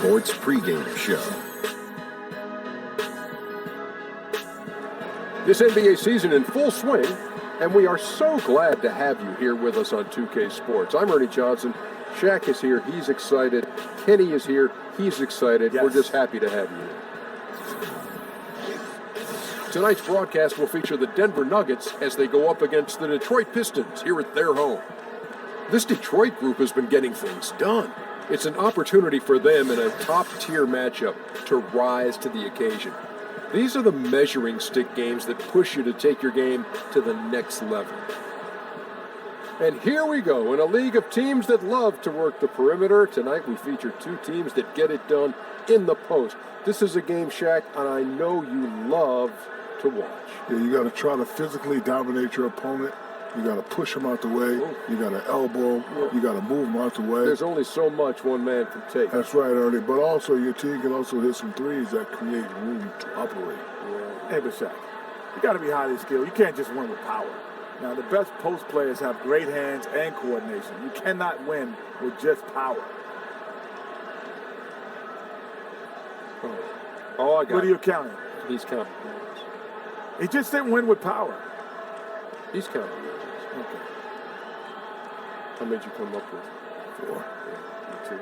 Sports Pregame Show. This NBA season in full swing, and we are so glad to have you here with us on 2K Sports. I'm Ernie Johnson. Shaq is here. He's excited. Kenny is here. He's excited. Yes. We're just happy to have you here. Tonight's broadcast will feature the Denver Nuggets as they go up against the Detroit Pistons here at their home. This Detroit group has been getting things done. It's an opportunity for them in a top-tier matchup to rise to the occasion. These are the measuring stick games that push you to take your game to the next level. And here we go, in a league of teams that love to work the perimeter. Tonight we feature two teams that get it done in the post. This is a game, Shaq, and I know you love to watch. Yeah, you got to try to physically dominate your opponent. You got to push him out the way. You got to elbow. You got to move him out the way. There's only so much one man can take. That's right, Ernie. But also, your team can also hit some threes that create room to operate. Yeah. Hey, but Shaq, you got to be highly skilled. You can't just win with power. Now, the best post players have great hands and coordination. You cannot win with just power. Oh, I got What are you counting? He's counting. He just didn't win with power. He's counting. Okay. How many did you come up with? 4. Me too.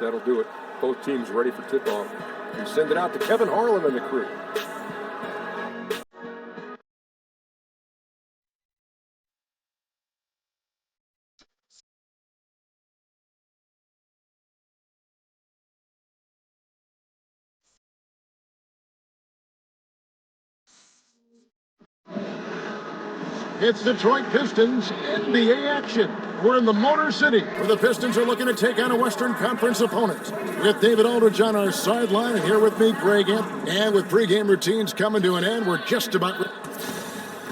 That'll do it. Both teams ready for tip-off. We send it out to Kevin Harlan and the crew. It's Detroit Pistons NBA action. We're in the Motor City, where the Pistons are looking to take on a Western Conference opponent. With David Aldridge on our sideline, and here with me, Greg Amp. And with pregame routines coming to an end, we're just about...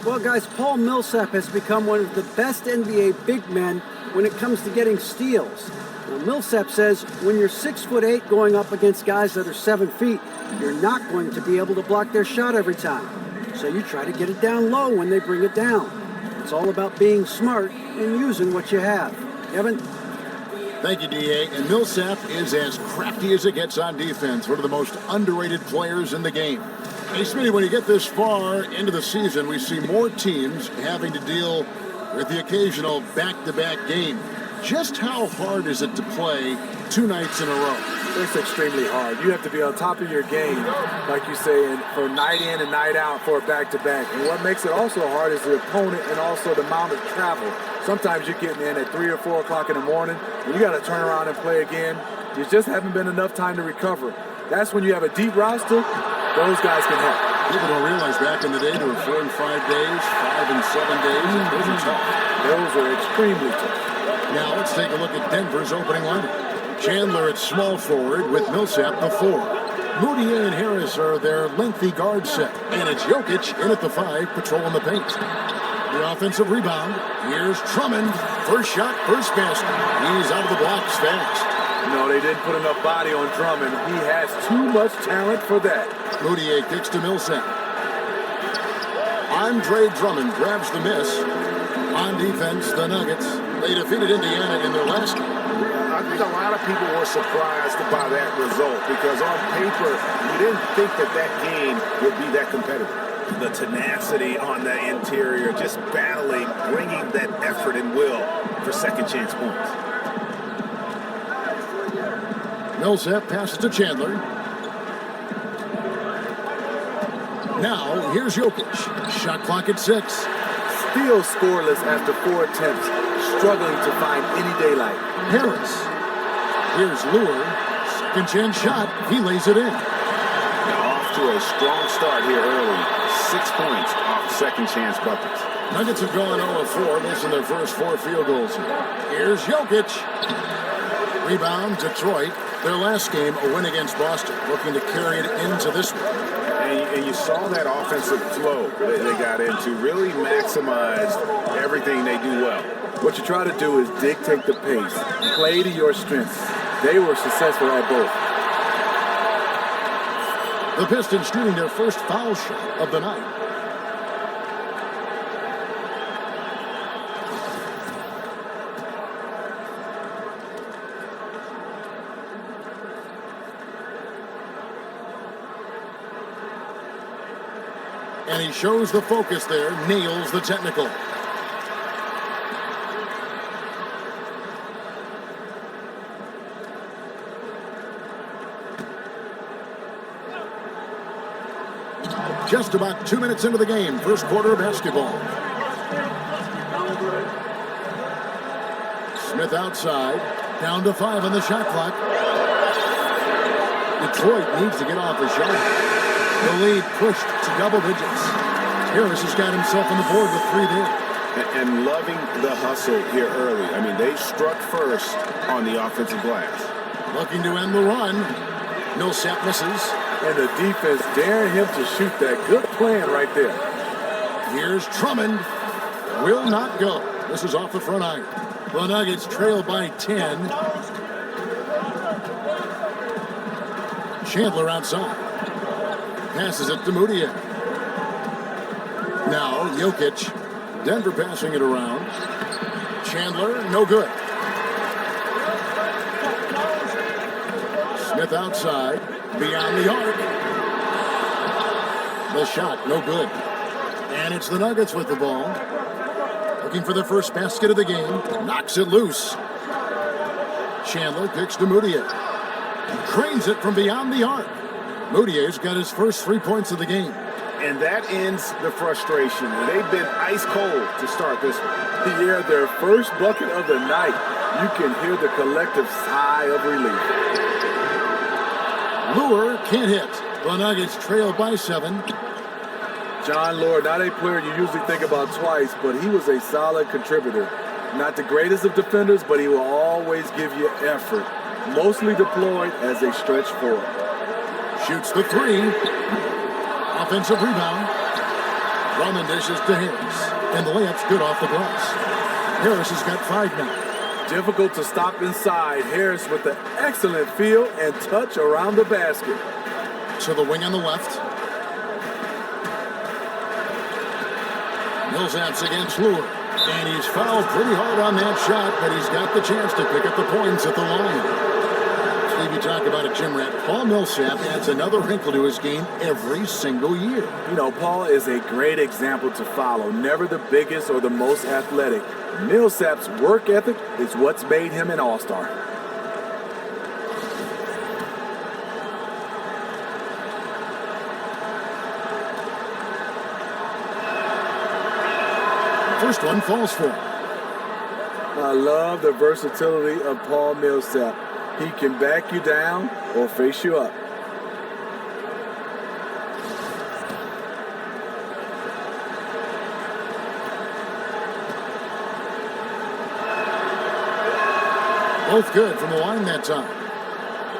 Well, guys, Paul Millsap has become one of the best NBA big men when it comes to getting steals. Now, Millsap says when you're 6'8" going up against guys that are 7 feet, you're not going to be able to block their shot every time. So you try to get it down low when they bring it down. It's all about being smart and using what you have. Evan? Thank you, D.A. And Millsap is as crafty as it gets on defense, one of the most underrated players in the game. Hey, Smitty, when you get this far into the season, we see more teams having to deal with the occasional back-to-back game. Just how hard is it to play 2 nights in a row? It's extremely hard. You have to be on top of your game, like you say, for night in and night out for a back-to-back. And what makes it also hard is the opponent and also the amount of travel. Sometimes you're getting in at 3 or 4 o'clock in the morning, and you got to turn around and play again. You just haven't been enough time to recover. That's when you have a deep roster, those guys can help. People don't realize back in the day there were 4 and 5 days, 5 and 7 days, and those are tough. Those are extremely tough. Now let's take a look at Denver's opening lineup. Chandler at small forward with Millsap the 4. Moutier and Harris are their lengthy guard set. And it's Jokic in at the 5, patrolling the paint. The offensive rebound. Here's Drummond. First shot, first basket. He's out of the blocks fast. No, they didn't put enough body on Drummond. He has too much talent for that. Moutier kicks to Millsap. Andre Drummond grabs the miss. On defense, the Nuggets. They defeated Indiana in their last game. I think a lot of people were surprised by that result because on paper, you didn't think that game would be that competitive. The tenacity on the interior, just battling, bringing that effort and will for second chance points. Millsap passes to Chandler. Now, here's Jokic. Shot clock at 6. Still scoreless after 4 attempts, struggling to find any daylight. Harris. Here's Lure. Second chance shot. He lays it in. Off to a strong start here early. 6 points off second chance buckets. Nuggets have gone 0-4, missing their first 4 field goals here. Here's Jokic. Rebound, Detroit. Their last game, a win against Boston, looking to carry it into this one. And you saw that offensive flow they got into, really maximized everything they do well. What you try to do is dictate the pace, play to your strengths. They were successful at both. The Pistons shooting their first foul shot of the night. And he shows the focus there, nails the technical. Just about 2 minutes into the game, first quarter of basketball. Smith outside, down to 5 on the shot clock. Detroit needs to get off the shot. The lead pushed to double digits. Harris has got himself on the board with 3 there. And loving the hustle here early. I mean, they struck first on the offensive glass. Looking to end the run. Millsap misses. And the defense daring him to shoot that. Good plan right there. Here's Drummond. Will not go. This is off the front iron. The Nuggets trail by 10. Chandler outside. Passes it to Moutier. Now Jokic. Denver passing it around. Chandler, no good. Smith outside. Beyond the arc. The shot, no good. And it's the Nuggets with the ball. Looking for the first basket of the game. Knocks it loose. Chandler kicks to Moutier. Drains it from beyond the arc. Moutier's got his first 3 points of the game. And that ends the frustration. They've been ice cold to start this one. Yeah, their first bucket of the night. You can hear the collective sigh of relief. Lure can't hit. The Nuggets trail by 7. John Lure, not a player you usually think about twice, but he was a solid contributor. Not the greatest of defenders, but he will always give you effort. Mostly deployed as a stretch forward. Shoots the 3. Offensive rebound. Drummond dishes to Harris. And the layup's good off the glass. Harris has got 5 now. Difficult to stop inside. Harris with the excellent feel and touch around the basket. To the wing on the left. Millsap's against Lure. And he's fouled pretty hard on that shot, but he's got the chance to pick up the points at the line. Steve, you talk about a gym rat. Paul Millsap adds another wrinkle to his game every single year. You know, Paul is a great example to follow. Never the biggest or the most athletic. Millsap's work ethic is what's made him an all-star. First one falls for him. I love the versatility of Paul Millsap. He can back you down or face you up. Both good from the line that time.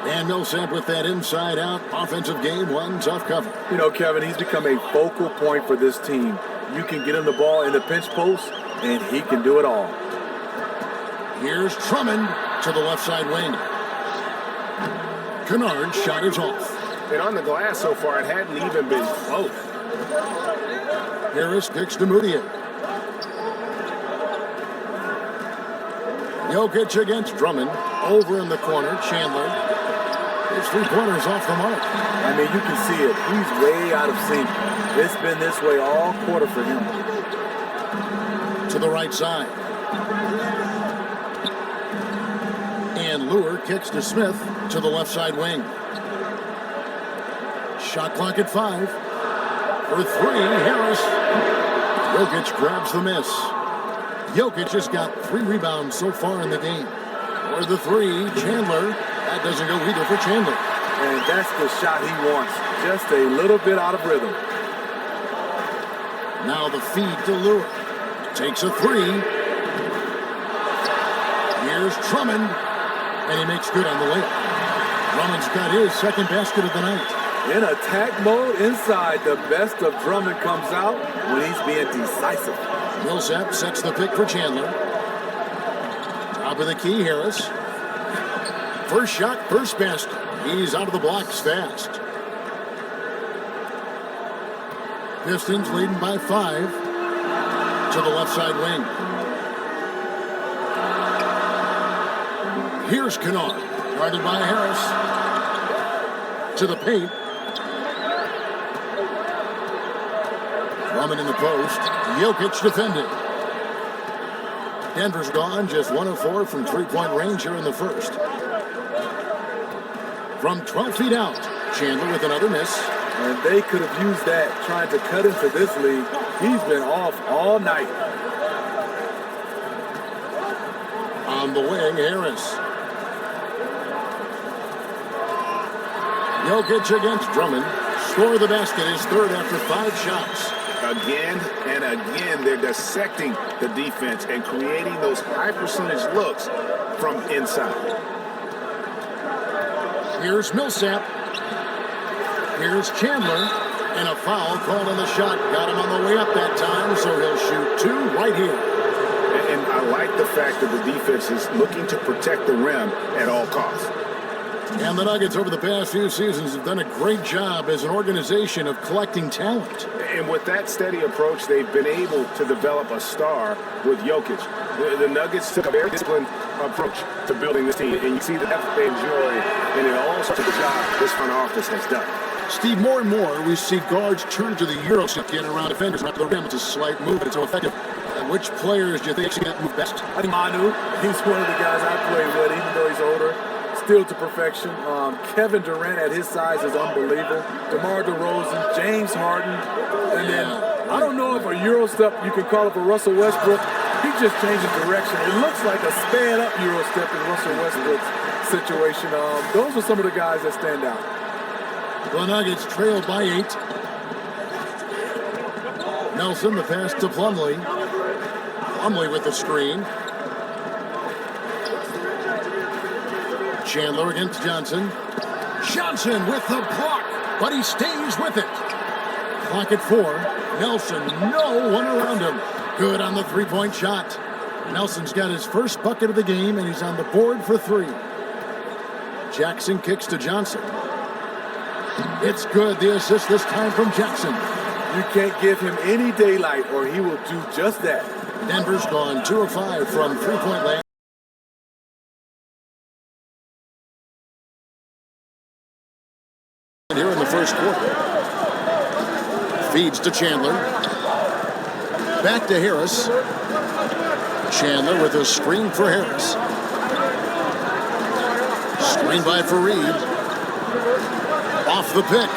And Millsap with that inside-out offensive game, one tough cover. You know, Kevin, he's become a focal point for this team. You can get him the ball in the pinch post, and he can do it all. Here's Drummond to the left side wing. Kennard's shot is off. And on the glass so far, it hadn't even been close. Harris kicks to Moutier. Jokic against Drummond. Over in the corner, Chandler. His 3-pointers off the mark. I mean, you can see it. He's way out of sync. It's been this way all quarter for him. To the right side. And Lure kicks to Smith to the left side wing. Shot clock at 5. For 3, Harris. Jokic grabs the miss. Jokic has got 3 rebounds so far in the game. For the 3, Chandler. That doesn't go either for Chandler. And that's the shot he wants. Just a little bit out of rhythm. Now the feed to Lure. Takes a 3. Here's Drummond. And he makes good on the layup. Drummond's got his second basket of the night. In attack mode inside, the best of Drummond comes out when he's being decisive. Millsap sets the pick for Chandler. Top of the key, Harris. First shot, first basket. He's out of the blocks fast. Pistons leading by 5 to the left side wing. Here's Kennard, guarded by Harris. To the paint. Drummond in the post. Jokic defended. Denver's gone just 1 of 4 from three-point range here in the first. From 12 feet out, Chandler with another miss. And they could have used that trying to cut into this league. He's been off all night. On the wing, Harris. Jokic against Drummond. Score the basket, his third after 5 shots. Again and again, they're dissecting the defense and creating those high-percentage looks from inside. Here's Millsap. Here's Chandler. And a foul called on the shot. Got him on the way up that time, so he'll shoot 2 right here. And I like the fact that the defense is looking to protect the rim at all costs. And the Nuggets over the past few seasons have done a great job as an organization of collecting talent. And with that steady approach, they've been able to develop a star with Jokic. The Nuggets took a very disciplined approach to building this team, and you see that they enjoy, and it all starts with the job this front office has done. Steve, more and more we see guards turn to the Euro step, get around defenders, around the rim. It's a slight move, but it's so effective. Which players do you think see that move best? I think Manu, he's one of the guys I play with, even though he's older. Still to perfection. Kevin Durant at his size is unbelievable. DeMar DeRozan, James Harden, and then I don't know if a Euro step you can call it for Russell Westbrook. He just changed direction. It looks like a sped up Euro step in Russell Westbrook's situation. Those are some of the guys that stand out. The Nuggets trail by 8. Nelson, the pass to Plumlee. Plumlee with the screen. Chandler against Johnson. Johnson with the block, but he stays with it. Clock at 4. Nelson, no one around him. Good on the three-point shot. Nelson's got his first bucket of the game, and he's on the board for 3. Jackson kicks to Johnson. It's good. The assist this time from Jackson. You can't give him any daylight, or he will do just that. Denver's gone 2 of 5 from three-point land. Here in the first quarter. Feeds to Chandler. Back to Harris. Chandler with a screen for Harris. Screen by Fareed. Off the pick.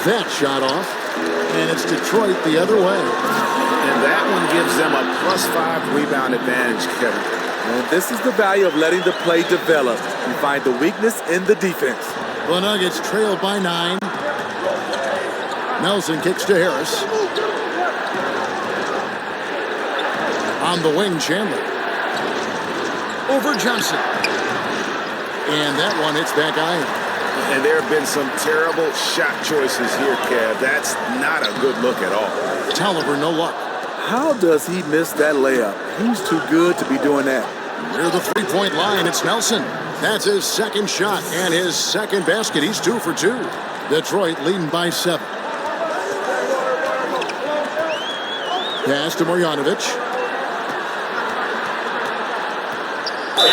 That shot off. And it's Detroit the other way. And that one gives them a +5 rebound advantage, Kevin. And this is the value of letting the play develop. You find the weakness in the defense. The Nuggets trail by 9. Nelson kicks to Harris. On the wing, Chandler. Over Johnson. And that one hits back iron. And there have been some terrible shot choices here, Kev. That's not a good look at all. Tolliver, no luck. How does he miss that layup? He's too good to be doing that. Near the three-point line, it's Nelson. That's his second shot and his second basket. He's 2 for 2. Detroit leading by 7. Pass to Marjanovic.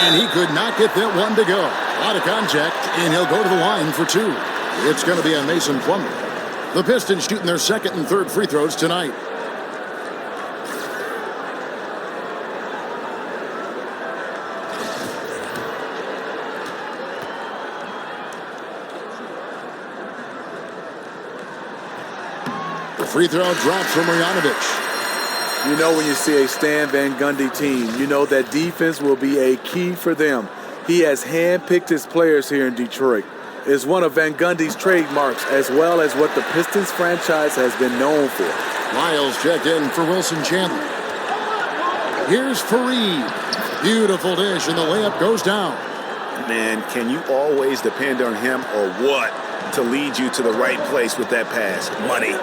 And he could not get that one to go. Out of contact, and he'll go to the line for 2. It's going to be on Mason Plumlee. The Pistons shooting their second and third free throws tonight. The free throw drops from Marjanovic. You know when you see a Stan Van Gundy team, you know that defense will be a key for them. He has handpicked his players here in Detroit. It's one of Van Gundy's trademarks, as well as what the Pistons franchise has been known for. Miles checked in for Wilson Chandler. Here's Fareed. Beautiful dish, and the layup goes down. Man, can you always depend on him or what to lead you to the right place with that pass? Money.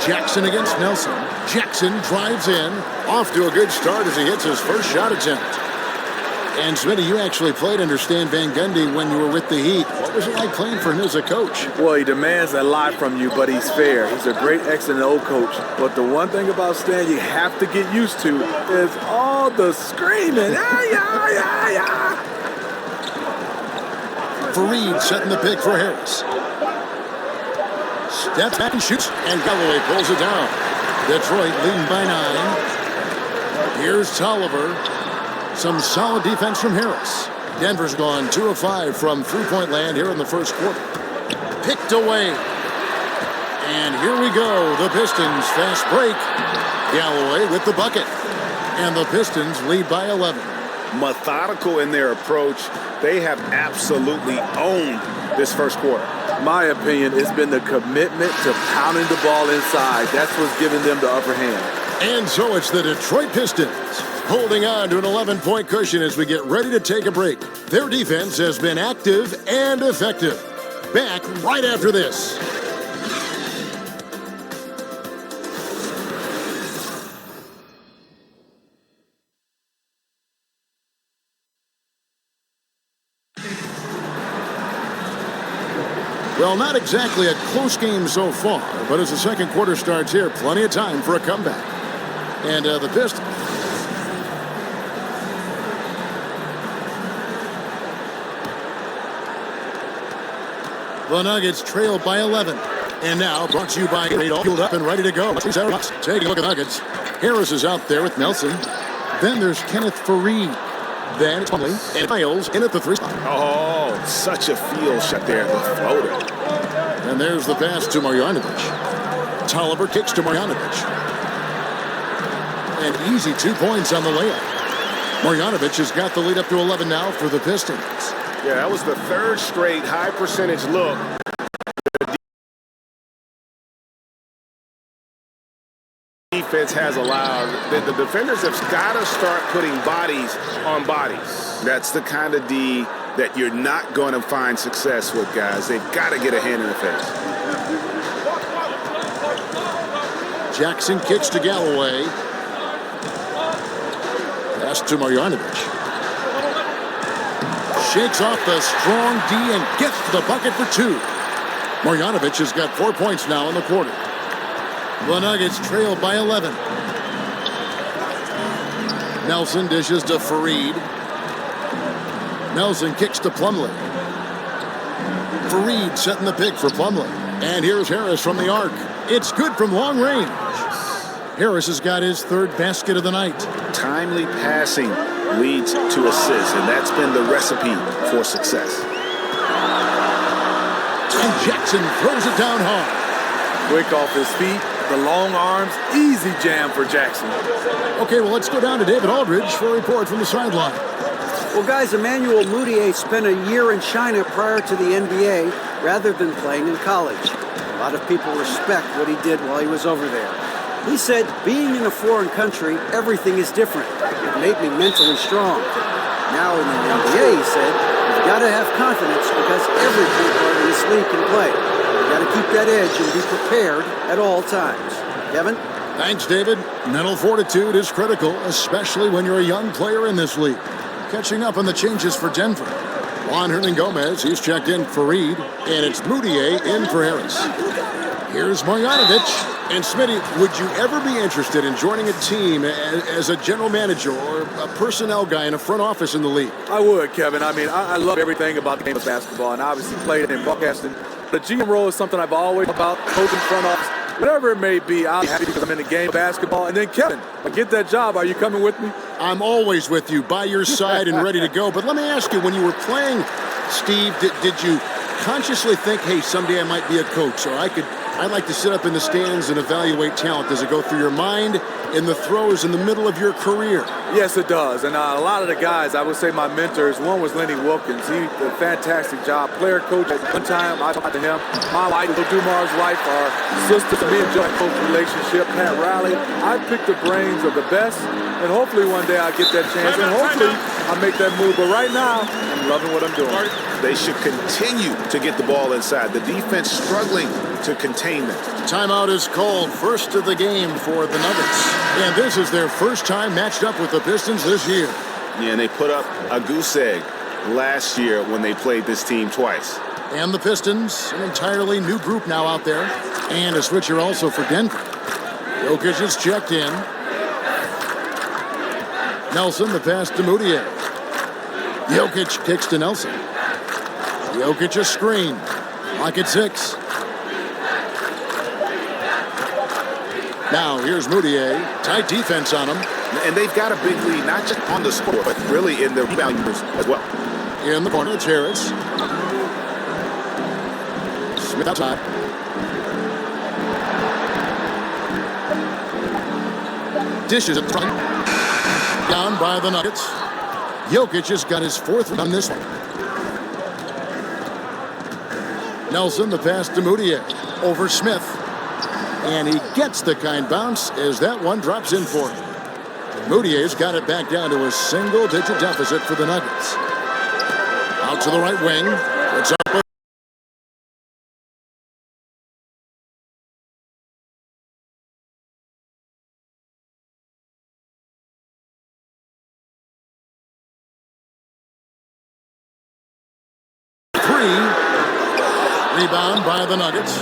Jackson against Nelson. Jackson drives in. Off to a good start as he hits his first shot attempt. And Smitty, you actually played under Stan Van Gundy when you were with the Heat. What was it like playing for him as a coach? Well, he demands a lot from you, but he's fair. He's a great X and O coach. But the one thing about Stan you have to get used to is all the screaming. Fareed setting the pick for Harris. Steps back and shoots, and Galloway pulls it down. Detroit leading by 9. Here's Tolliver. Some solid defense from Harris. Denver's gone 2 of 5 from three-point land here in the first quarter. Picked away. And here we go. The Pistons fast break. Galloway with the bucket. And the Pistons lead by 11. Methodical in their approach. They have absolutely owned this first quarter. My opinion, it's been the commitment to pounding the ball inside. That's what's giving them the upper hand. And so it's the Detroit Pistons holding on to an 11-point cushion as we get ready to take a break. Their defense has been active and effective. Back right after this. Well, not exactly a close game so far, but as the second quarter starts here, plenty of time for a comeback. And the Pistons. The Nuggets trail by 11. And now brought to you by all fueled up and ready to go. Taking a look at the Nuggets. Harris is out there with Nelson. Then there's Kenneth Fareed. Then Plumlee and Miles in at the 3 spot. Oh, such a field shot there, the floater. And there's the pass to Marjanovic. Tolliver kicks to Marjanovic. And easy 2 points on the layup. Marjanovic has got the lead up to 11 now for the Pistons. Yeah, that was the third straight high percentage look. The defense has allowed. The defenders have got to start putting bodies on bodies. That's the kind of D that you're not going to find success with, guys. They've got to get a hand in the face. Jackson kicks to Galloway. Pass to Marjanovic. Shakes off the strong D and gets to the bucket for 2. Marjanovic has got 4 points now in the quarter. The Nuggets trail by 11. Nelson dishes to Fareed. Nelson kicks to Plumlee. Fareed setting the pick for Plumlee. And here's Harris from the arc. It's good from long range. Harris has got his 3rd basket of the night. Timely passing leads to assists, and that's been the recipe for success. And Jackson throws it down hard. Quick off his feet, the long arms, easy jam for Jackson. Okay, well, let's go down to David Aldridge for a report from the sideline. Well, guys, Emmanuel Mudiay spent a year in China prior to the NBA rather than playing in college. A lot of people respect what he did while he was over there. He said, being in a foreign country, everything is different. It made me mentally strong. Now in the NBA, he said, you've got to have confidence because every point guard in this league can play. You've got to keep that edge and be prepared at all times. Kevin? Thanks, David. Mental fortitude is critical, especially when you're a young player in this league. Catching up on the changes for Denver. Juan Hernan-Gomez, he's checked in for Reed, and it's Mudiay in for Harris. Here's Marjanovic. And Smitty, would you ever be interested in joining a team as a general manager or a personnel guy in a front office in the league? I would, Kevin. I mean, I love everything about the game of basketball, and obviously played in broadcasting. The GM role is something I've always about, coaching front office. Whatever it may be, I'll be happy because I'm in the game of basketball. And then, Kevin, I get that job. Are you coming with me? I'm always with you, by your side and ready to go. But let me ask you, when you were playing, Steve, did you consciously think, hey, someday I might be a coach, or I'd like to sit up in the stands and evaluate talent? Does it go through your mind in the throes in the middle of your career? Yes, it does. And a lot of the guys, I would say my mentors, one was Lenny Wilkins. He did a fantastic job. Player coach at one time, I talked to him. My wife, Dumar's wife, our sister, me and joint coach relationship, Pat Riley. I picked the brains of the best, and hopefully one day I'll get that chance, and hopefully I'll make that move. But right now, I'm loving what I'm doing. They should continue to get the ball inside. The defense struggling to contain them. Timeout is called, first of the game for the Nuggets. And this is their first time matched up with the Pistons this year. Yeah, and they put up a goose egg last year when they played this team twice. And the Pistons, an entirely new group now out there. And a switcher also for Denver. Jokic is checked in. Nelson, the pass to Mudiay. Jokic kicks to Nelson. Jokic a screen. Lock at 6. Now here's Moutier. Tight defense on him. And they've got a big lead, not just on the score, but really in the rebound numbers as well. In the corner, it's Harris. Smith outside. Dishes at the front. Down by the Nuggets. Jokic has got his fourth on this one. Nelson, the pass to Moutier. Over Smith. And he gets the kind bounce as that one drops in for him. Moutier's got it back down to a single-digit deficit for the Nuggets. Out to the right wing. It's up. Rebound by the Nuggets.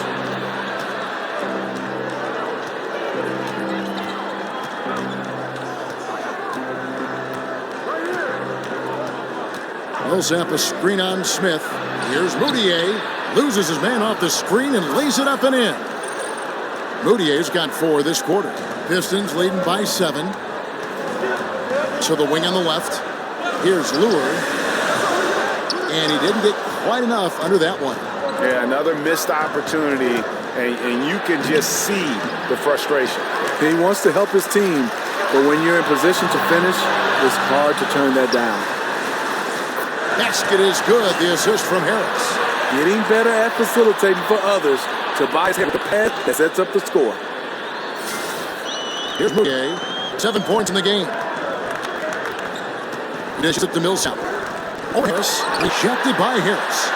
Millsap a screen on Smith. Here's Moutier. Loses his man off the screen and lays it up and in. Moutier's got 4 this quarter. Pistons leading by 7. To the wing on the left. Here's Lure. And he didn't get quite enough under that one. Yeah, another missed opportunity, and you can just see the frustration. He wants to help his team, but when you're in position to finish, it's hard to turn that down. Basket is good. The assist from Harris. Getting better at facilitating for others. Tobias hit the pass that sets up the score. Here's Moutier. 7 points in the game. Dishes it to Millsap. Oh, Harris. Rejected by Harris.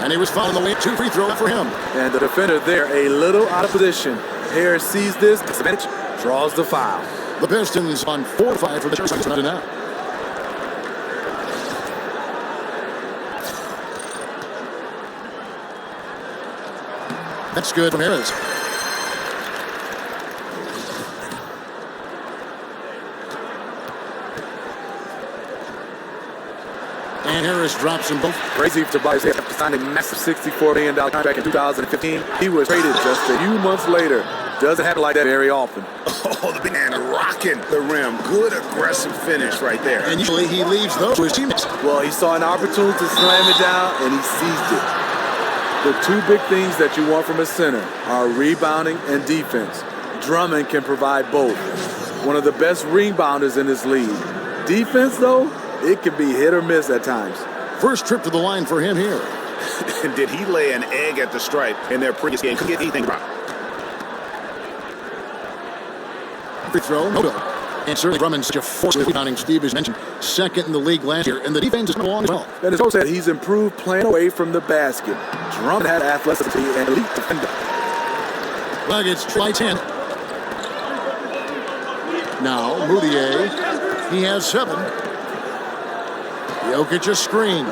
And he was fouled on the way. 2 free throws for him. And the defender there a little out of position. Harris sees this, disadvantage, draws the foul. The Pistons on 4-5 for the Pistons now. That's good from Harris. And Harris drops them both. Crazy for Tobias Harris signed a massive $64 million contract in 2015. He was traded just a few months later. Doesn't happen like that very often. Oh, the big man rocking the rim. Good aggressive finish right there. And usually he leaves those to his teammates. Well, he saw an opportunity to slam it down, and he seized it. The 2 big things that you want from a center are rebounding and defense. Drummond can provide both. One of the best rebounders in this league. Defense, though, it can be hit or miss at times. First trip to the line for him here. Did he lay an egg at the stripe in their previous game? Couldn't get anything right. Free throw, no good. And certainly Drummond's such a force with rebounding. Steve has mentioned second in the league last year, and the defense is along as well. And as also said, he's improved playing away from the basket. Drummond had athleticism and elite defender. Nuggets by 10. Now Moutier, he has 7. Jokic a screen.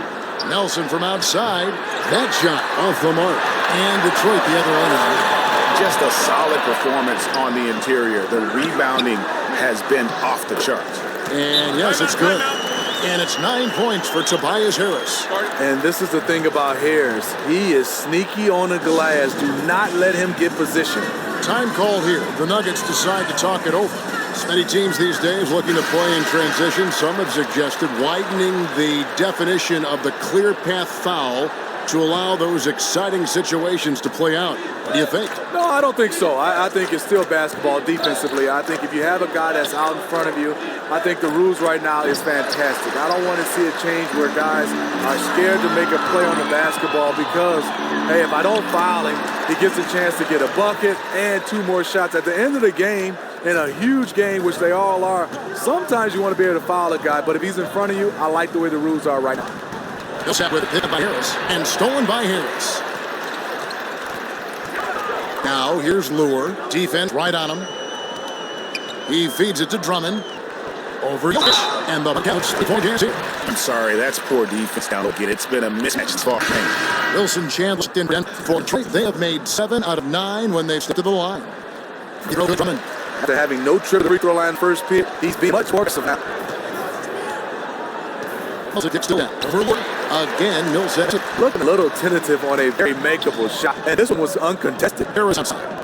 Nelson from outside. That shot off the mark. And Detroit the other way now. Just a solid performance on the interior. The rebounding has been off the charts. And yes, it's good. And it's 9 points for Tobias Harris. And this is the thing about Harris. He is sneaky on the glass. Do not let him get position. Time called here. The Nuggets decide to talk it over. Many teams these days looking to play in transition. Some have suggested widening the definition of the clear path foul to allow those exciting situations to play out. What do you think? No, I don't think so. I think it's still basketball defensively. I think if you have a guy that's out in front of you, I think the rules right now is fantastic. I don't want to see a change where guys are scared to make a play on the basketball because, hey, if I don't foul him, he gets a chance to get a bucket and 2 more shots. At the end of the game, in a huge game, which they all are, sometimes you want to be able to foul a guy, but if he's in front of you, I like the way the rules are right now. Millsap with it picked up by Harris and stolen by Harris. Now here's Lure. Defense right on him. He feeds it to Drummond. Over Jokic. And the counts 3-point chance here. I'm sorry, that's poor defense down look. It's been a mismatch as far as Wilson Chandler in for Detroit. They have made 7 out of 9 when they've stepped to the line. Throw to Drummond. After having no trip to the free throw line first period, he's been much more aggressive now. Also gets still down. Over Lure. Again, Millsap. Looking a little tentative on a very makeable shot, and this one was uncontested. Harris outside.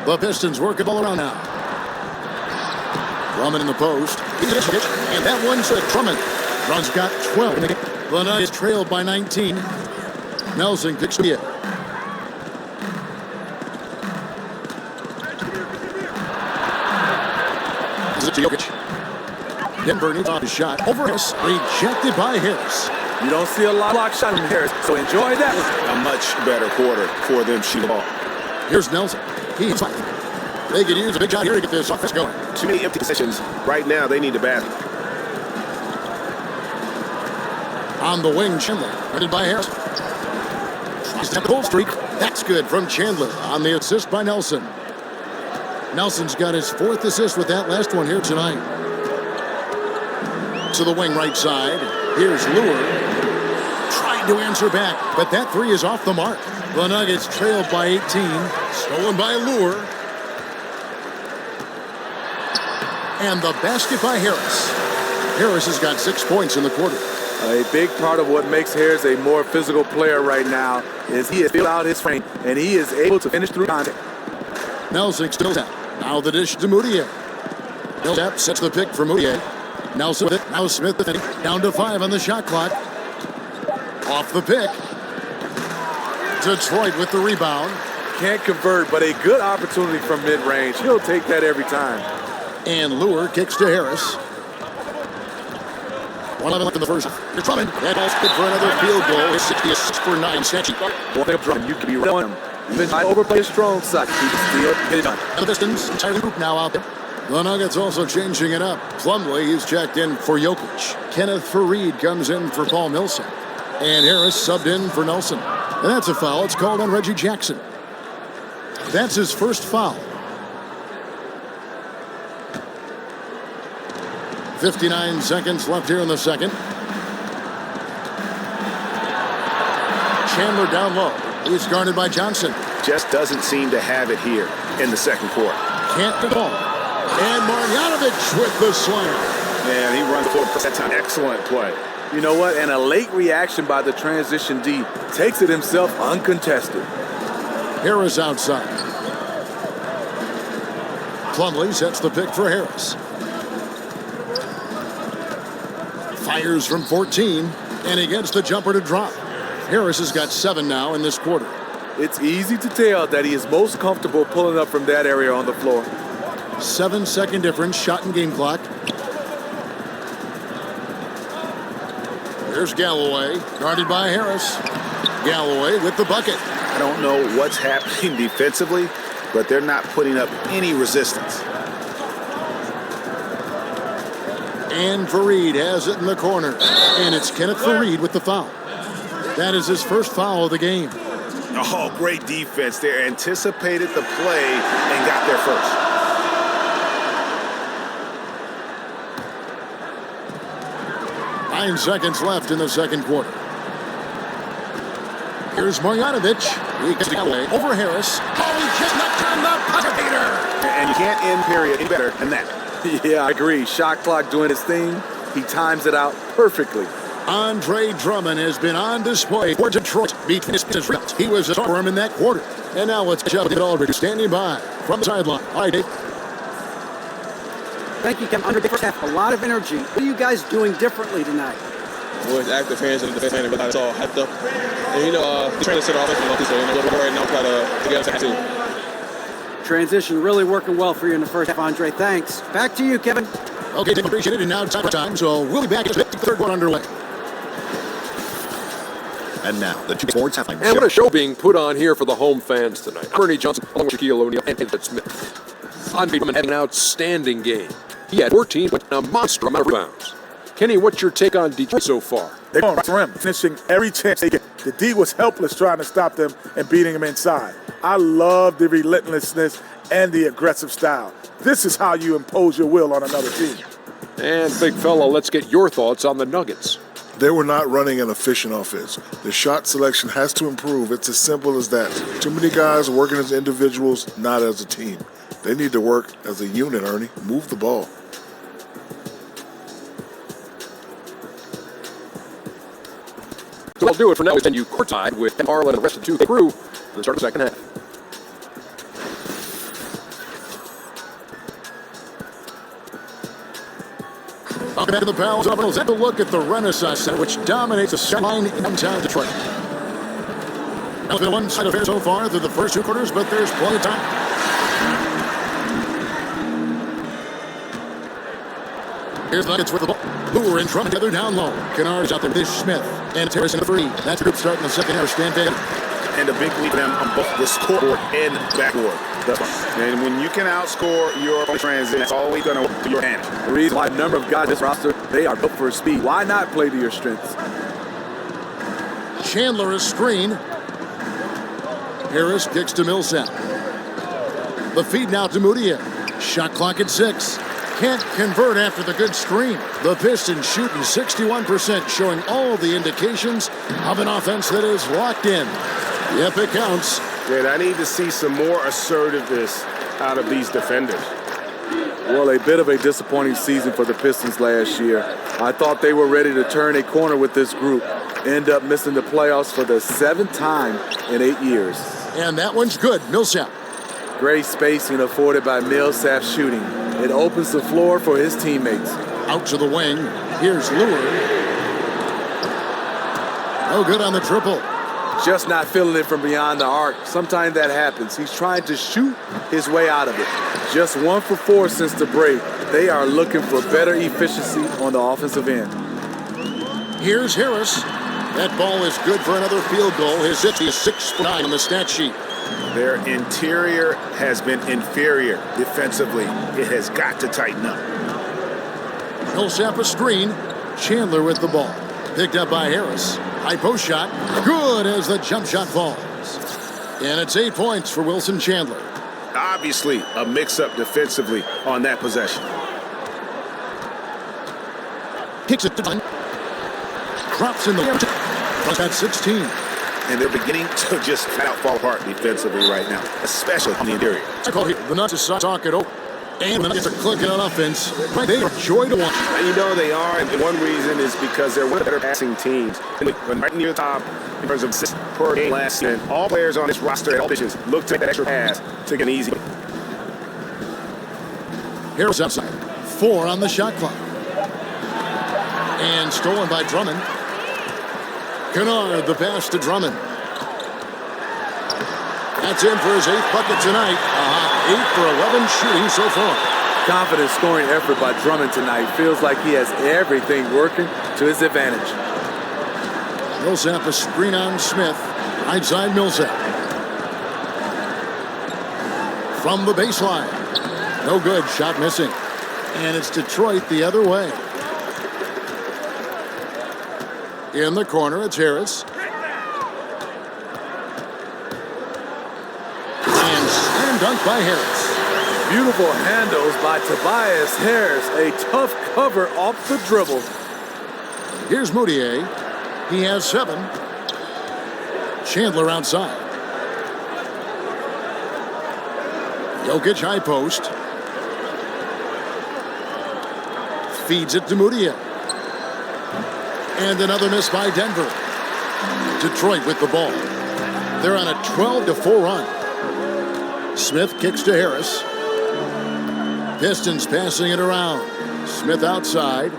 The Pistons work it all around now. Drummond in the post. And that one's a Drummond. Drummond's got 12. The Nuggets trailed by 19. Nelson kicks it. Jokic. Denver needs off his shot. Over Harris. Rejected by Harris. You don't see a lot of block shot from Harris, so enjoy that. A much better quarter for them shooting ball. Here's Nelson. He's fine. They could use a big shot here to get this offense going. Too many empty positions. Right now, they need the basket. On the wing, Chandler. Headed by Harris. Tries to have the goal streak. That's good from Chandler on the assist by Nelson. Nelson's got his 4th assist with that last one here tonight. To the wing right side. Here's Lure. Trying to answer back, but that 3 is off the mark. The Nuggets trailed by 18. Stolen by Lure. And the basket by Harris. Harris has got 6 points in the quarter. A big part of what makes Harris a more physical player right now is he has filled out his frame, and he is able to finish through contact. Nelson still down. Now the dish to Moutier. Millsap sets the pick for Moutier. Nelson with it. Now Smith with it. Down to 5 on the shot clock. Off the pick. Detroit with the rebound. Can't convert, but a good opportunity from mid-range. He'll take that every time. And Lure kicks to Harris. 1-11 left in the first. Here's Drummond. That ball's good for another field goal. It's 66 for 9. Sketchy. One thing of Drummond, you can be right on him. Even I overplay a strong side. He can steal, get it done. And the Pistons entirely group now out there. The Nuggets also changing it up. Plumlee is checked in for Jokic. Kenneth Faried comes in for Paul Millsap. And Harris subbed in for Nelson. And that's a foul. It's called on Reggie Jackson. That's his first foul. 59 seconds left here in the second. Chandler down low. He's guarded by Johnson. Just doesn't seem to have it here in the second quarter. Can't get ball. And Marjanovic with the slam. Man, he runs forward that time. Excellent play. You know what? And a late reaction by the transition D takes it himself uncontested. Harris outside. Plumlee sets the pick for Harris. Fires from 14, and he gets the jumper to drop. Harris has got 7 now in this quarter. It's easy to tell that he is most comfortable pulling up from that area on the floor. 7-second difference, shot and game clock. There's Galloway, guarded by Harris. Galloway with the bucket. I don't know what's happening defensively, but they're not putting up any resistance. And Faried has it in the corner. And it's Kenneth Faried with the foul. That is his first foul of the game. Oh, great defense there. Anticipated the play and got there first. Nine seconds left in the second quarter. Here's Marjanovic. He gets to Galloway over Harris. Oh, he just knocked on the buzzer. And you can't end period any better than that. Yeah, I agree. Shot clock doing his thing. He times it out perfectly. Andre Drummond has been on display for Detroit. Between his Pistons, he was a for him in that quarter. And now it's Jeff Aldridge standing by from the sideline. All right, Dave. Thank you, Kevin. Under the first half, a lot of energy. What are you guys doing differently tonight? Well, it's active hands and the defense and everybody. It's all hyped up. And, we're trying to set off so, we're right now try to get us too. Transition really working well for you in the first half, Andre. Thanks. Back to you, Kevin. Okay, Dave, appreciate it. And now it's time, so we'll be back as the third one underway. And now, the two sports halftime show. And what a show being put on here for the home fans tonight. Bernie Johnson, along with Shaquille O'Neal, and David Smith. Andre Drummond had an outstanding game. He had 14 with a monster amount of rebounds. Kenny, what's your take on Detroit so far? They're going right for him, finishing every chance they get. The D was helpless trying to stop them and beating them inside. I love the relentlessness and the aggressive style. This is how you impose your will on another team. And, big fella, let's get your thoughts on the Nuggets. They were not running an efficient offense. The shot selection has to improve. It's as simple as that. Too many guys working as individuals, not as a team. They need to work as a unit, Ernie. Move the ball. So that'll do it for now. We send you courtside with Arlen and the rest of the 2K crew for the start of the second half. Up back to the Pals. Let's take a look at the Renaissance Center, which dominates the skyline in downtown Detroit. Now, been one side affair so far through the first 2 quarters, but there's plenty of time. Here's the Nuggets with the ball. Who are in front together down low. Kennard's out there with Smith. And Terrace in the 3. That's the group starting the second half. Stand down. And a big lead for them on both the scoreboard and backboard. And when you can outscore your transition, it's always going to work to your advantage. The reason why a number of guys in this roster, they are built for speed. Why not play to your strengths? Chandler is screen. Harris kicks to Millsap. The feed now to Moutier. Shot clock at 6. Can't convert after the good screen. The Pistons shooting 61%, showing all the indications of an offense that is locked in. Yep, it counts. And I need to see some more assertiveness out of these defenders. Well, a bit of a disappointing season for the Pistons last year. I thought they were ready to turn a corner with this group. End up missing the playoffs for the 7th time in 8 years. And that one's good. Millsap. Great spacing afforded by Millsap's shooting. It opens the floor for his teammates. Out to the wing. Here's Lure. No good on the triple. Just not feeling it from beyond the arc. Sometimes that happens. He's trying to shoot his way out of it. Just 1 for 4 since the break. They are looking for better efficiency on the offensive end. Here's Harris. That ball is good for another field goal. His hit is 6'9" on the stat sheet. Their interior has been inferior defensively. It has got to tighten up. Millsap a screen. Chandler with the ball. Picked up by Harris. High post shot. Good as the jump shot falls. And it's 8 points for Wilson Chandler. Obviously, a mix-up defensively on that possession. Kicks it to Dunn. Crops in the air. Plus at 16. And they're beginning to just flat out fall apart defensively right now, especially on the interior. The Nuggets talk it over. And the Nuggets are clicking on offense. They are joy to watch. And you know they are, and one reason is because they're one of the better passing teams. When right near the top in terms of assists per game last season, all players on this roster at all positions look to make that extra pass to get an easy. Harris outside. 4 on the shot clock. And stolen by Drummond. Kennard, the pass to Drummond. That's in for his 8th bucket tonight. 8 for 11 shooting so far. Confident scoring effort by Drummond tonight. Feels like he has everything working to his advantage. Millsap a screen on Smith. Right side Millsap. From the baseline. No good. Shot missing. And it's Detroit the other way. In the corner, it's Harris. And slam dunk by Harris. Beautiful handles by Tobias Harris. A tough cover off the dribble. Here's Moutier. He has 7. Chandler outside. Jokic high post. Feeds it to Moutier. And another miss by Denver. Detroit with the ball. They're on a 12-4 run. Smith kicks to Harris. Pistons passing it around. Smith outside.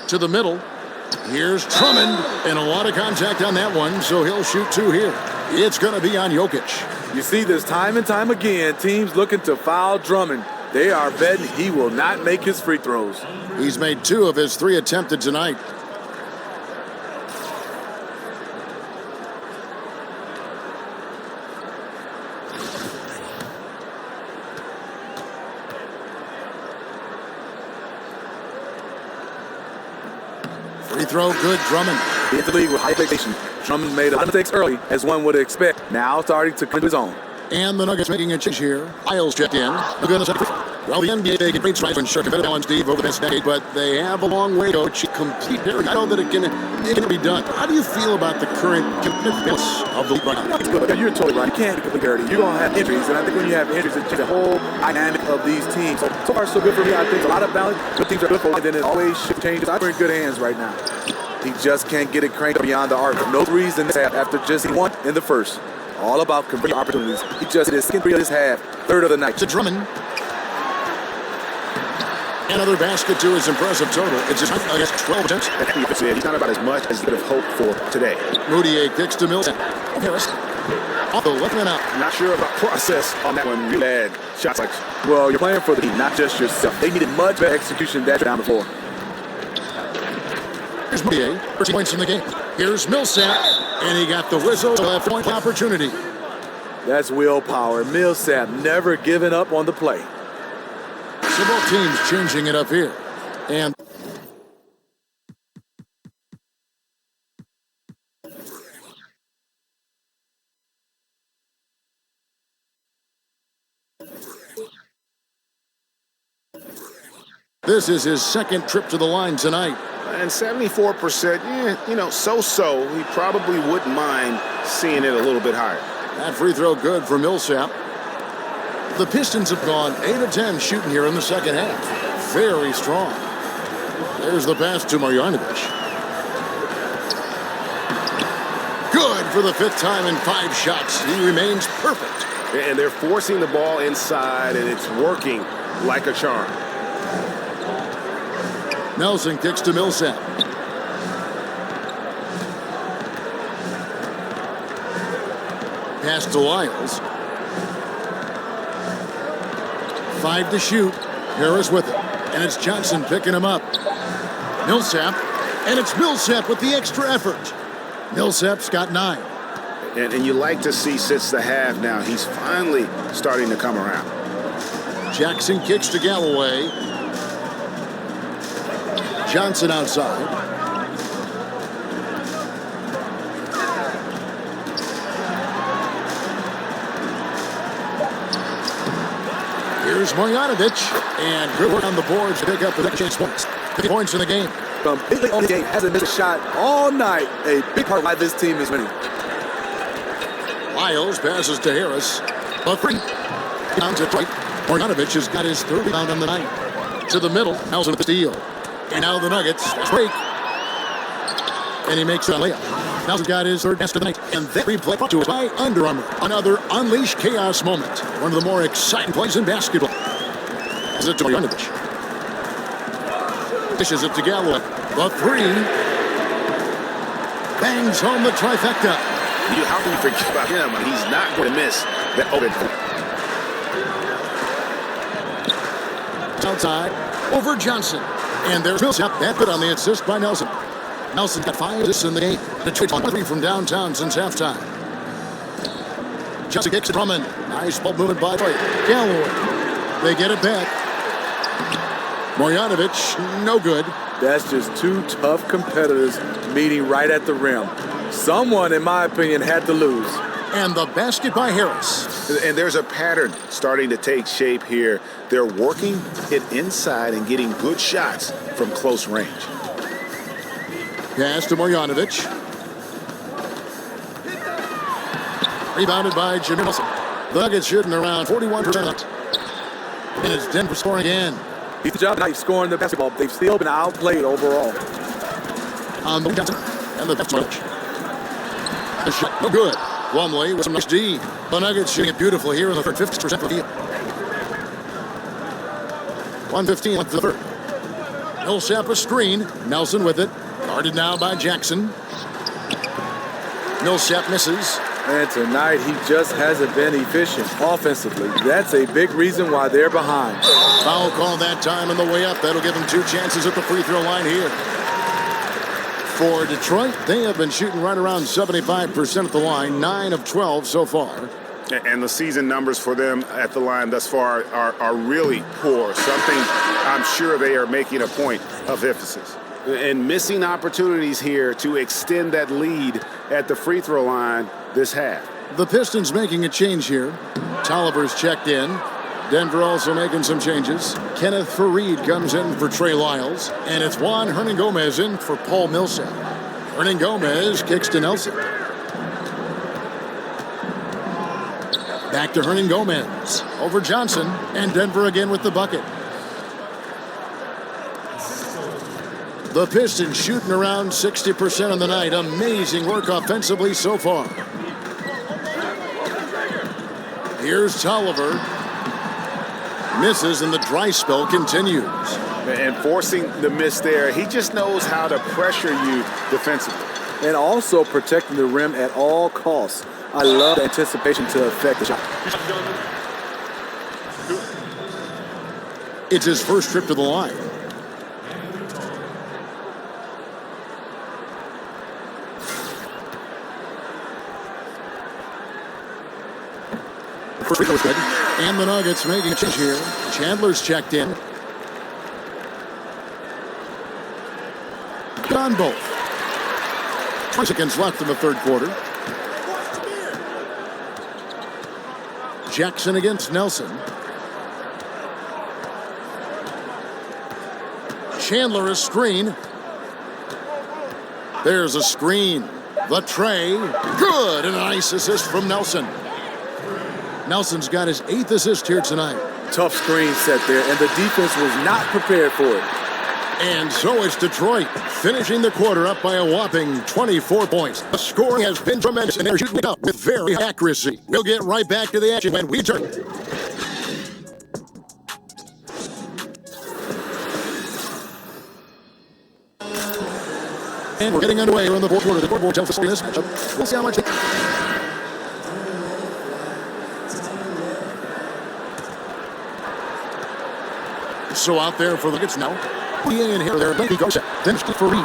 To the middle. Here's Drummond. And a lot of contact on that one, so he'll shoot 2 here. It's going to be on Jokic. You see this time and time again. Teams looking to foul Drummond. They are betting he will not make his free throws. He's made 2 of his 3 attempted tonight. Free throw, good. Drummond. He hit the league with high expectations. Drummond made a lot of mistakes early, as one would expect. Now starting to come to his own. And the Nuggets making a change here. Isles checked in. Well, the NBA they great strides to ensure competitive balance, Steve, over the past decade, but they have a long way to go to complete. I know that it can be done. How do you feel about the current competitiveness of the league right now? It's good. You're totally right. You can't get complete parity. You're going to have injuries, and I think when you have injuries, it changes the whole dynamic of these teams. So far, so good for me. I think a lot of balance. Good teams are good for life, then it always changes. I'm in good hands right now. He just can't get it cranked beyond the arc. No reason to have after just one in the first. All about converting opportunities. He just hit his second three of his half, third of the night. To Drummond. Another basket to his impressive total. It's his 12 attempts. He's not about as much as he could have hoped for today. Moutier kicks to Millsap. Harris. Off the left man out. Not sure about process on that one. Really bad shot selection. Well, you're playing for the team, not just yourself. They needed much better execution that down the floor. Here's Moutier. 13 points in the game. Here's Millsap. And he got the whistle. So a point opportunity. That's willpower. Millsap never giving up on the play. So both teams changing it up here. And this is his second trip to the line tonight. And 74%, so-so. He probably wouldn't mind seeing it a little bit higher. That free throw good for Millsap. The Pistons have gone 8 of 10 shooting here in the second half. Very strong. There's the pass to Marjanovic. Good for the 5th time in 5 shots. He remains perfect. And they're forcing the ball inside, and it's working like a charm. Nelson kicks to Millsap. Pass to Lyles. 5 to shoot. Harris with it. And it's Johnson picking him up. Millsap. And it's Millsap with the extra effort. Millsap's got 9. And you like to see since the half now, he's finally starting to come around. Jackson kicks to Galloway. Johnson outside. Here's Marjanovic. And good work on the boards to pick up the chance points. 50 points in the game. Completely on the game. Hasn't missed a shot all night. A big part of why this team is winning. Lyles passes to Harris. A free. Down to Detroit. Marjanovic has got his 3rd rebound on the night. To the middle. Nelson with the steal. And now the Nuggets break. And he makes a layup. Nelson's got his 3rd basket of the night. And that replay brought to us by Under Armour. Another unleash chaos moment. One of the more exciting plays in basketball. As it to Marjanovic. Dishes it to Galloway. The 3. Bangs home the trifecta. How can you forget about him? He's not going to miss that open. Outside. Over Johnson. And there's Millsap. That put on the assist by Nelson. Nelson got 5 assists in the game. Detroit's on 3 from downtown since halftime. Johnson kicks to Drummond. Nice ball movement by Detroit. Galloway. They get it back. Marjanovic, no good. That's just 2 tough competitors meeting right at the rim. Someone, in my opinion, had to lose. And the basket by Harris. And there's a pattern starting to take shape here. They're working it inside and getting good shots from close range. Pass to Marjanovic. Rebounded by Jimmy Nelson. The Nuggets shooting around 41%. And it's Denver scoring again. He's the job tonight scoring the basketball. They've still been outplayed overall. On the Johnson. And the touch. The shot, no good. Plumlee with some nice D. The Nuggets shooting it beautifully here in the third, 50% for the field. 1:15 left to the third. Millsap a screen. Nelson with it. Guarded now by Jackson. Millsap misses. And tonight he just hasn't been efficient offensively. That's a big reason why they're behind. Foul call that time on the way up. That'll give them 2 chances at the free throw line here. For Detroit, they have been shooting right around 75% at the line, 9 of 12 so far. And the season numbers for them at the line thus far are really poor. Something I'm sure they are making a point of emphasis. And missing opportunities here to extend that lead at the free throw line this half. The Pistons making a change here. Tolliver's checked in. Denver also making some changes. Kenneth Fareed comes in for Trey Lyles. And it's Juan Hernangomez in for Paul Millsap. Hernangomez kicks to Nelson. Back to Hernangomez. Over Johnson. And Denver again with the bucket. The Pistons shooting around 60% on the night. Amazing work offensively so far. Here's Tolliver. Misses, and the dry spell continues. And forcing the miss there, he just knows how to pressure you defensively. And also protecting the rim at all costs. I love the anticipation to affect the shot. It's his first trip to the line. And the Nuggets making a change here. Chandler's checked in. On both. 20 seconds left in the third quarter. Jackson against Nelson. Chandler a screen. There's a screen. The tray. Good. And a nice assist from Nelson. Nelson's got his 8th assist here tonight. Tough screen set there, and the defense was not prepared for it. And so it's Detroit, finishing the quarter up by a whopping 24 points. The scoring has been tremendous, and they're shooting it up with very high accuracy. We'll get right back to the action when we return. And we're getting underway here in the fourth quarter. The scoreboard tells us this matchup. We'll see how much. So out there for the Nuggets now. In here, they're making go set. Then for Reed.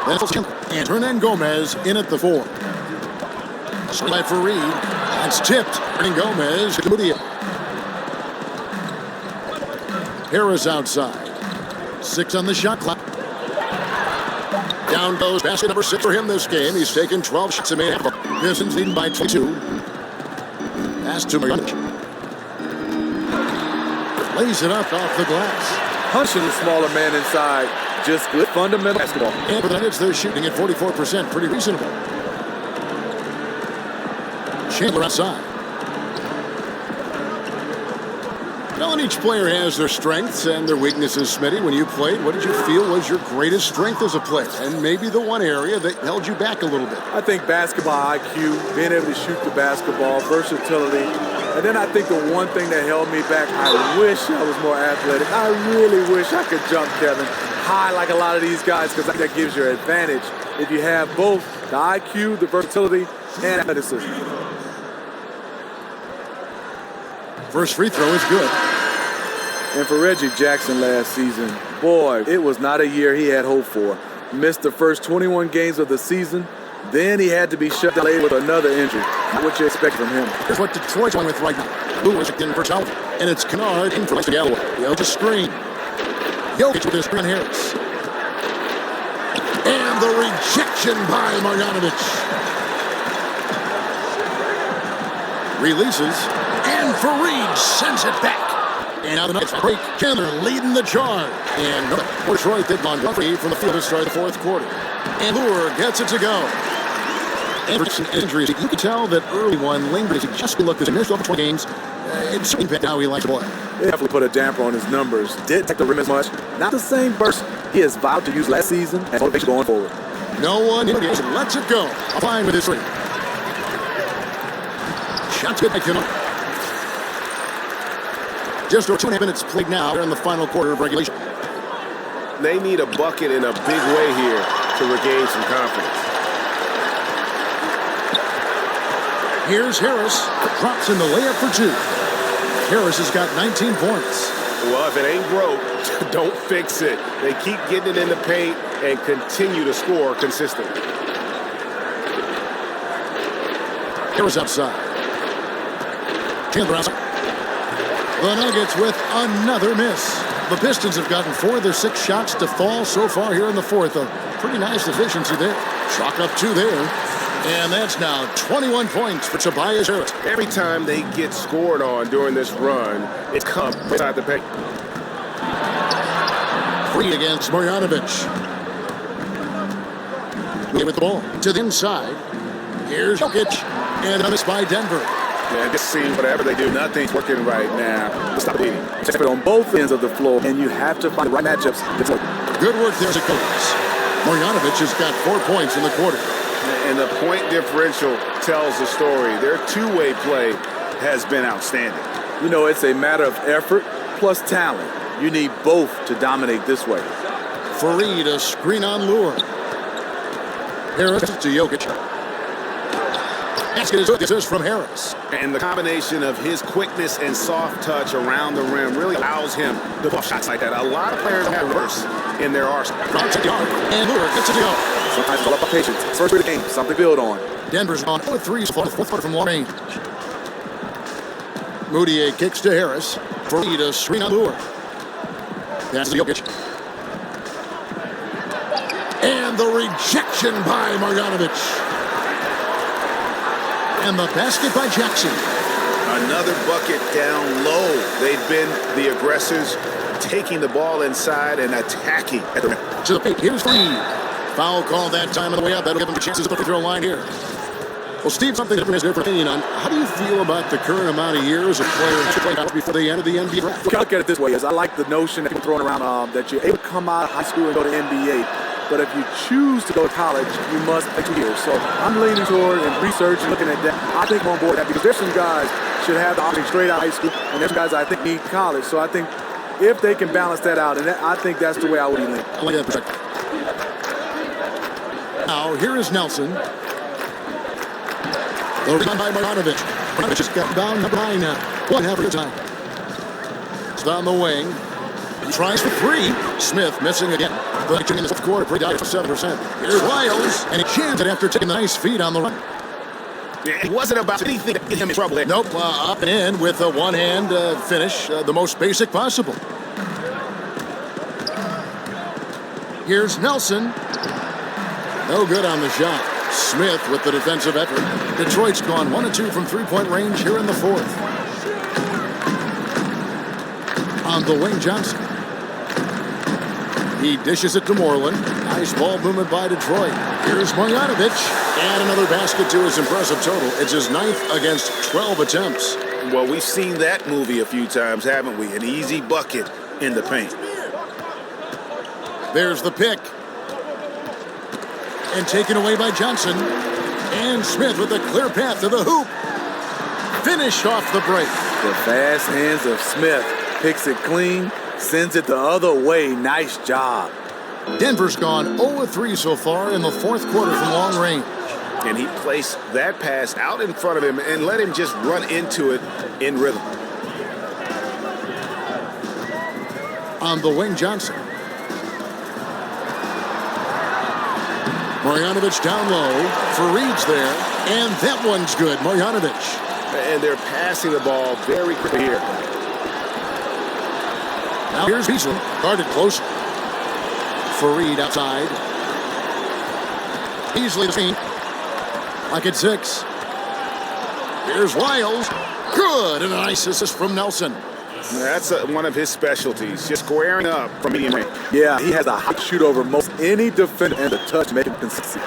Then for Chandler. And Hernan Gomez in at the 4. Slide for Reed. That's tipped. Hernan Gomez. Harris outside. 6 on the shot clock. Down goes basket number 6 for him this game. He's taken 12 shots and made half of them. Pistons leading by 22. Pass to Marjanovic. Lays it up off the glass. Punching the smaller man inside. Just good fundamental basketball. And for the Nuggets, they're shooting at 44%. Pretty reasonable. Chandler outside. Well, and each player has their strengths and their weaknesses, Smitty. When you played, what did you feel was your greatest strength as a player? And maybe the one area that held you back a little bit? I think basketball IQ, being able to shoot the basketball, versatility. And then I think the one thing that held me back, I wish I was more athletic. I really wish I could jump, Kevin, high like a lot of these guys, because I think that gives you an advantage if you have both the IQ, the versatility, and athleticism. First free throw is good. And for Reggie Jackson last season, boy, it was not a year he had hope for. Missed the first 21 games of the season. Then he had to be shut down with another injury. What you expect from him? Here's what Detroit's going with right now. Lewis in for Tolliver. And it's Kennard in for Galloway. Jokic screen. Jokic with his screen on Harris. And the rejection by Marjanovic. Releases. And for Reed sends it back. And now the Nuggets break. Chandler leading the charge. And Detroit did Montgomery from the field to start the fourth quarter. And Moore gets it to go. Anderson injuries. You can tell that early one lingered as he just looked as he missed over 20 games. It's certainly how he likes to play. It definitely put a damper on his numbers. Didn't take the rim as much. Not the same person he has vowed to use last season as motivation going forward. No one lets it go. Fine with his three. Shots good by Kennard. Just over 2.5 minutes played now. They're in the final quarter of regulation. They need a bucket in a big way here to regain some confidence. Here's Harris. Drops in the layup for 2. Harris has got 19 points. Well, if it ain't broke, don't fix it. They keep getting it in the paint and continue to score consistently. Harris outside. Chandler outside. The Nuggets with another miss. The Pistons have gotten 4 of their 6 shots to fall so far here in the fourth. A pretty nice efficiency there. Chalk up 2 there. And that's now 21 points for Tobias Harris. Every time they get scored on during this run, it comes inside the paint. Free against Marjanovic. With the ball to the inside. Here's Jokic. And a miss by Denver. Yeah, just see whatever they do, nothing's working right now. Stop leading. On both ends of the floor, and you have to find the right matchups. Good work there as it goes. Marjanovic has got 4 points in the quarter. And the point differential tells the story. Their two-way play has been outstanding. You know, it's a matter of effort plus talent. You need both to dominate this way. Fareed, a screen on Lure. Harris to Jokic. Basket is good. This is from Harris. And the combination of his quickness and soft touch around the rim really allows him to pull shots like that. A lot of players have worse in their arsenal. And Lure gets it to go. Sometimes it's all about patience. First of the game, something to build on. Denver's on 4-3 so far, fourth quarter from long range. Moutier kicks to Harris. Fareed, a screen on Lure. That's Jokic. And the rejection by Marjanovic. And the basket by Jackson. Another bucket down low. They've been the aggressors, taking the ball inside and attacking at the rim. To the paint. Here's Fareed. Foul call that time on the way up. That'll give him chances to throw a line here. Well, Steve, something different is a different opinion on. How do you feel about the current amount of years a player should play before they enter the NBA draft? Look, I look at it this way. Is I like the notion that people throwing around that you're able to come out of high school and go to NBA. But if you choose to go to college, you must play 2 years. So I'm leaning toward and research and looking at that. I think I'm on board with that because there's some guys should have the option straight out of high school, and there's guys I think need college. So I think if they can balance that out, and I think that's the way I would be leaning. I like that perspective. Now, here is Nelson. They'll be done by Marjanovic. Marjanovic has got down number 9 now. 1/2 of the time. It's down the wing. He tries for 3. Smith missing again. The in the fourth quarter, pretty down for 7%. Here's Wiles, and he jams it after taking the nice feed on the run. It wasn't about anything to get him in trouble. Nope, up and in with a one-hand finish, the most basic possible. Here's Nelson. No good on the shot. Smith with the defensive effort. Detroit's gone 1 of 2 from three-point range here in the fourth. On the wing, Johnson. He dishes it to Moreland. Nice ball movement by Detroit. Here's Marjanovic. And another basket to his impressive total. It's his 9th against 12 attempts. Well, we've seen that movie a few times, haven't we? An easy bucket in the paint. There's the pick. And taken away by Johnson. And Smith with a clear path to the hoop. Finish off the break. The fast hands of Smith. Picks it clean. Sends it the other way. Nice job. Denver's gone 0 of 3 so far in the fourth quarter from long range. And he placed that pass out in front of him and let him just run into it in rhythm. On the wing, Johnson. Marjanovic down low. Fareed's there. And that one's good. Marjanovic. And they're passing the ball very quickly here. Now here's Beasley. Guarded close. Fareed outside. Beasley the team. Like at 6. Here's Wiles. Good. And a nice assist from Nelson. That's one of his specialties, just squaring up from medium range. Yeah, he has a hot shoot over most any defender and the touch make him consistent.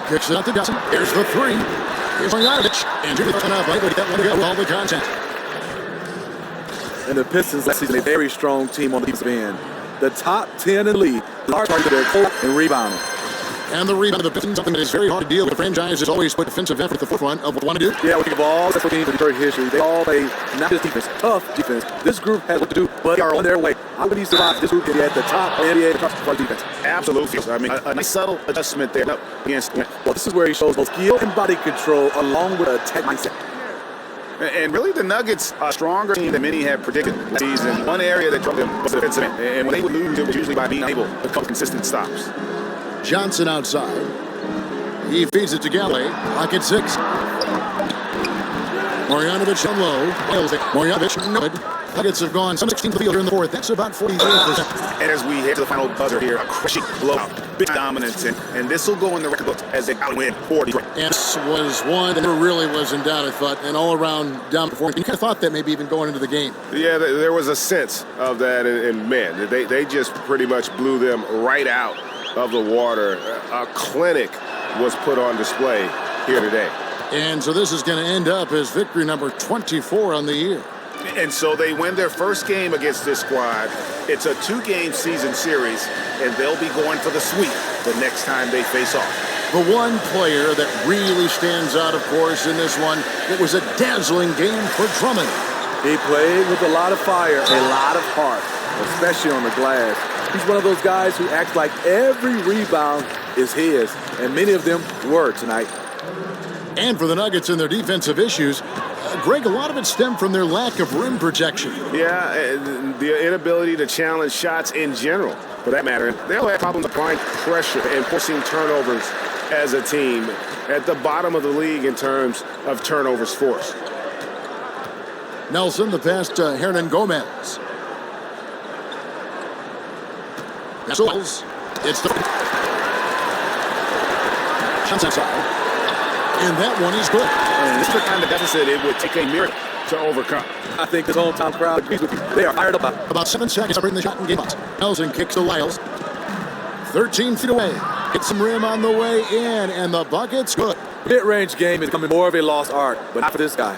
Kicks it out to Johnson. Here's the 3. Here's Marjanovic. And Jimmy looking up. But that one to go with all the contact. And the Pistons last season, a very strong team on the defensive end. The top 10 in the league, large part of their court and rebounding. And the rebound of the Pistons, something that is very hard to deal with. The franchise has always put defensive effort at the forefront of what they want to do. Yeah, we think of all that's teams in Detroit history. They all play not just defense, tough defense. This group has what to do, but they are on their way. How can you survive this group to be at the top of the NBA for defense? Absolutely. I mean, a nice subtle adjustment there against. Well, this is where he shows both skill and body control along with a tech mindset. And really, the Nuggets are a stronger team than many had predicted last season. One area that troubled them was the defensive end. And when they would lose, it was usually by being able to come consistent stops. Johnson outside. He feeds it to Galley. Pocket 6. Marjanovic on low. Marjanovic, no good. Nuggets have gone some 16 to the field here in the fourth. That's about 43%. And as we head to the final buzzer here, a crushing blowout. Big dominance. And this will go in the record books as they out win for Detroit. And this was one that never really was in doubt, I thought. An all-around dominant performance. You kind of thought that maybe even going into the game. Yeah, there was a sense of that in men. They just pretty much blew them right out of the water. A clinic was put on display here today. And so this is going to end up as victory number 24 on the year. And so they win their first game against this squad. It's a 2-game season series, and they'll be going for the sweep the next time they face off. The one player that really stands out, of course, in this one, it was a dazzling game for Drummond. He played with a lot of fire, a lot of heart, especially on the glass. He's one of those guys who acts like every rebound is his, and many of them were tonight. And for the Nuggets and their defensive issues, Greg, a lot of it stemmed from their lack of rim protection. Yeah, the inability to challenge shots in general, for that matter. They'll have problems applying pressure and forcing turnovers as a team at the bottom of the league in terms of turnovers forced. Nelson, the pass to Hernan Gomez. It's the shots outside. And that one is good. And this is the kind of deficit it would take a miracle to overcome. I think this hometown crowd agrees with you. They are fired up. About 7 seconds to bring the shot and game out. Nelson kicks to Lyles. 13 feet away. Hits some rim on the way in, and the bucket's good. Mid-range game is becoming more of a lost art, but not for this guy.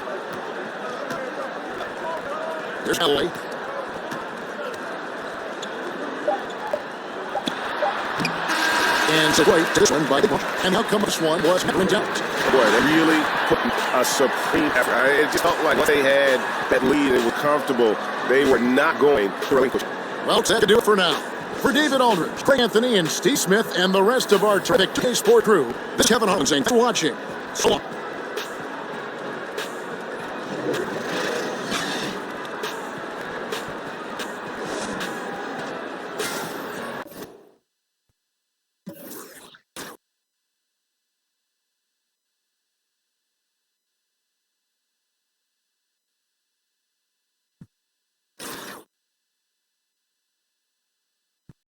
Here's Elway. And so great to this one by the point. And the outcome of this one was Edwin Jones. Boy, they really put a supreme effort. It just felt like once they had that lead and were comfortable, they were not going to relinquish. Well, that to do it for now. For David Aldridge, Craig Anthony, and Steve Smith, and the rest of our terrific 2K Sport crew, this is Kevin Harlan saying thanks for watching. So long.